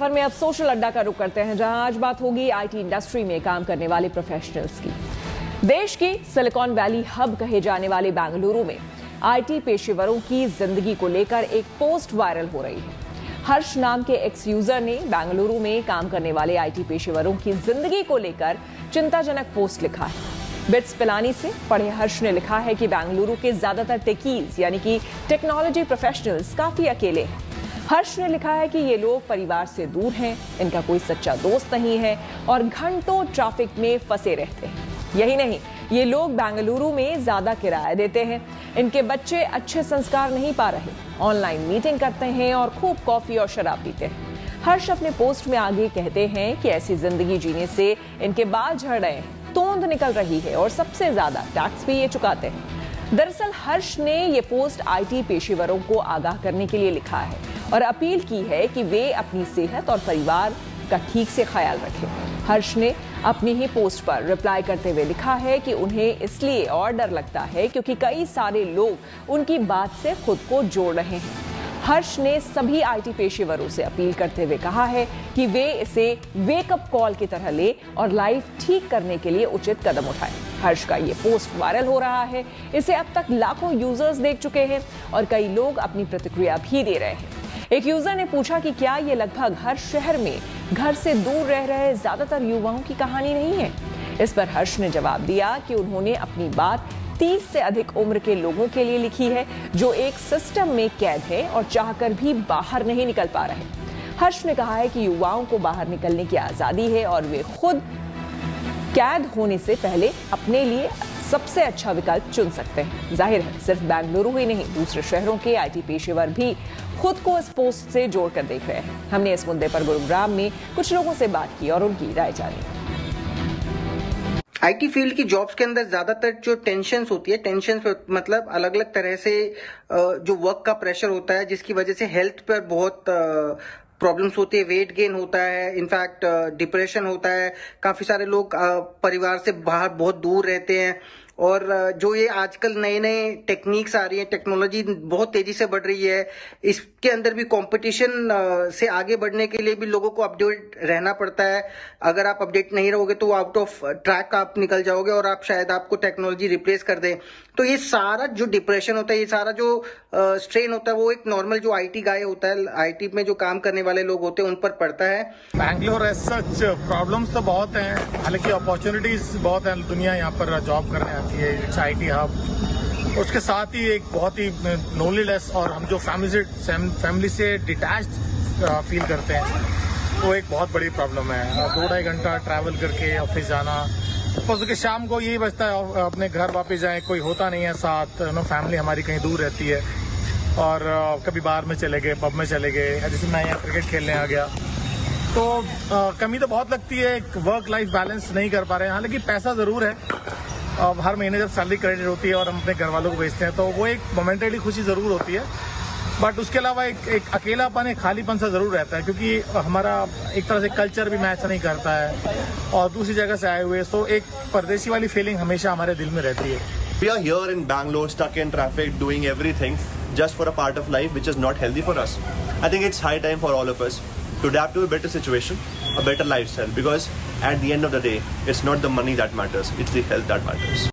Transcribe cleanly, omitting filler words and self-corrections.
पर में अब सोशल अड्डा का रुख करते हैं, जहां आज बात होगी आईटी इंडस्ट्री में काम करने वाले प्रोफेशनल्स की। देश की सिलिकॉन वैली हब कहे जाने वाले बेंगलुरु में आईटी पेशेवरों की जिंदगी को लेकर एक पोस्ट वायरल हो रही है। हर्ष नाम के एक्स यूजर ने बेंगलुरु में काम करने वाले आईटी पेशेवरों की जिंदगी को लेकर चिंताजनक पोस्ट लिखा है। बिट्स पिलानी से पढ़े हर्ष ने लिखा है कि बेंगलुरु के ज्यादातर टेकीज यानी कि टेक्नोलॉजी प्रोफेशनल्स काफी अकेले हैं। हर्ष ने लिखा है कि ये लोग परिवार से दूर हैं, इनका कोई सच्चा दोस्त नहीं है और घंटों ट्रैफिक में फंसे रहते हैं। यही नहीं, ये लोग बेंगलुरु में ज्यादा किराया देते हैं, इनके बच्चे अच्छे संस्कार नहीं पा रहे, ऑनलाइन मीटिंग करते हैं और खूब कॉफी और शराब पीते हैं। हर्ष अपने पोस्ट में आगे कहते हैं कि ऐसी जिंदगी जीने से इनके बाल झड़ रहे हैं, तोंद निकल रही है और सबसे ज्यादा टैक्स भी ये चुकाते हैं। दरअसल हर्ष ने ये पोस्ट आईटी पेशेवरों को आगाह करने के लिए लिखा है और अपील की है कि वे अपनी सेहत और परिवार का ठीक से ख्याल रखें। हर्ष ने अपनी ही पोस्ट पर रिप्लाई करते हुए लिखा है कि उन्हें इसलिए और डर लगता है क्योंकि कई सारे लोग उनकी बात से खुद को जोड़ रहे हैं। हर्ष ने सभी आईटी पेशेवरों से अपील करते हुए कहा है कि वे इसे वेकअप कॉल की तरह ले और लाइफ ठीक करने के लिए उचित कदम उठाएं। हर्ष का ये पोस्ट वायरल हो रहा है, इसे अब तक लाखों यूजर्स देख चुके हैं और कई लोग अपनी प्रतिक्रिया भी दे रहे हैं। एक यूजर ने पूछा कि क्या ये लगभग हर शहर में घर से दूर रह रहे ज्यादातर युवाओं की कहानी नहीं है। इस पर हर्ष ने जवाब दिया कि उन्होंने अपनी बात 30 से अधिक उम्र के लोगों के लिए लिखी है जो एक सिस्टम में कैद है और चाहकर भी बाहर नहीं निकल पा रहे। हर्ष ने कहा है कि युवाओं को बाहर निकलने की आजादी है और वे खुद कैद होने से पहले अपने लिए सबसे अच्छा विकल्प चुन सकते हैं। जाहिर है सिर्फ बेंगलुरु ही नहीं, दूसरे शहरों के आईटी पेशेवर भी खुद को इस पोस्ट से जोड़कर देख रहे हैं। हमने इस मुद्दे पर गुरुग्राम में कुछ लोगों से बात की और उनकी राय जानी। आईटी फील्ड की जॉब्स के अंदर ज्यादातर जो टेंशन्स होती है, टेंशन मतलब अलग अलग तरह से जो वर्क का प्रेशर होता है जिसकी वजह से हेल्थ पर बहुत प्रॉब्लम्स होती है, वेट गेन होता है, इनफैक्ट डिप्रेशन होता है। काफी सारे लोग परिवार से बाहर बहुत दूर रहते हैं और जो ये आजकल नए नए टेक्निक्स आ रही हैं, टेक्नोलॉजी बहुत तेजी से बढ़ रही है, इसके अंदर भी कंपटीशन से आगे बढ़ने के लिए भी लोगों को अपडेट रहना पड़ता है। अगर आप अपडेट नहीं रहोगे तो आउट ऑफ ट्रैक आप निकल जाओगे और आप शायद आपको टेक्नोलॉजी रिप्लेस कर दे। तो ये सारा जो डिप्रेशन होता है, ये सारा जो स्ट्रेन होता है, वो एक नॉर्मल जो आईटी गाय होता है, आईटी में जो काम करने वाले लोग होते हैं उन पर पड़ता है। बैंगलोर एज सच प्रॉब्लम्स तो बहुत हैं, हालांकि अपॉर्चुनिटीज बहुत हैं, दुनिया यहाँ पर जॉब करने आती है, इट्स आईटी हब। उसके साथ ही एक बहुत ही लोनलीनेस और हम जो फैमिली से डिटैच्ड फील करते हैं, वो एक बहुत बड़ी प्रॉब्लम है। 2-2.5 घंटा ट्रैवल करके ऑफिस जाना, परसों के शाम को यही बचता है अपने घर वापस जाए, कोई होता नहीं है साथ, फैमिली हमारी कहीं दूर रहती है और कभी बाहर में चले गए, पब में चले गए, जैसे मैं यहाँ क्रिकेट खेलने आ गया, तो कमी तो बहुत लगती है, वर्क लाइफ बैलेंस नहीं कर पा रहे हैं। हालांकि पैसा जरूर है, हर महीने जब सैलरी क्रेडिट होती है और हम अपने घर वालों को भेजते हैं तो वो एक मोमेंटरी खुशी जरूर होती है, बट उसके अलावा एक अकेलापन, एक खालीपन सा जरूर रहता है क्योंकि हमारा एक तरह से कल्चर भी मैच नहीं करता है और दूसरी जगह से आए हुए, तो एक परदेशी वाली फीलिंग हमेशा हमारे दिल में रहती है। We are here in Bangalore, stuck in traffic, doing everything just for a part of life which is not healthy for us. I think it's high time for all of us to adapt to a better situation, a better lifestyle, because at the end of the day, it's not the money that matters, it's the health that matters.